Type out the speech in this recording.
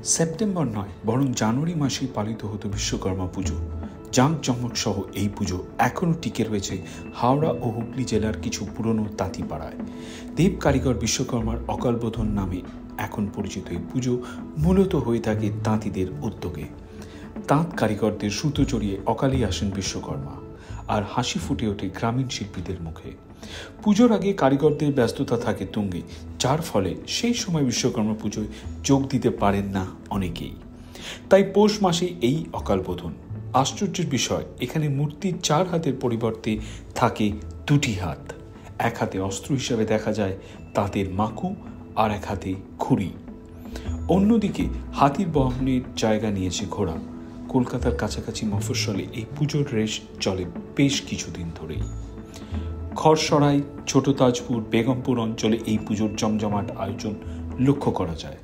September নয় বরং জানুয়ারি মাসেই পালিত হতো বিশ্বকর্মা পুজো। জাঁকজমক সহ এই পুজো এখনও টিকে রয়েছে হাওড়া ও হুগলি জেলার কিছু পুরনো তাঁতিপাড়ায়। দেব কারিগর বিশ্বকর্মার অকালবোধন নামে এখন পরিচিত এই পুজো মূলত হয়ে থাকে তাঁতিদের উদ্যোগে। তাঁত কারিগরদের সুতো জড়িয়ে অকালেই আসেন বিশ্বকর্মা, আর হাসি ফুটে ওঠে গ্রামীণ শিল্পীদের মুখে। পুজোর আগে কারিগরদের ব্যস্ততা থাকে তুঙ্গে, যার ফলে সেই সময় বিশ্বকর্মা পুজোয় যোগ দিতে পারেন না অনেকেই। তাই পৌষ মাসে এই অকালবোধন। আশ্চর্যের বিষয়, এখানে মূর্তির 4 হাতের পরিবর্তে থাকে 2টি হাত। এক হাতে অস্ত্র হিসাবে দেখা যায় তাঁতের মাকু, আর এক হাতে খুঁড়ি। অন্যদিকে হাতির বহনের জায়গা নিয়েছে ঘোড়া। কলকাতার কাছাকাছি মফস্বলে এই পুজোর রেশ চলে বেশ কিছুদিন ধরেই। খড়সরাই, ছোট তাজপুর, বেগমপুর অঞ্চলে এই পুজোর জমজমাট আয়োজন লক্ষ্য করা যায়।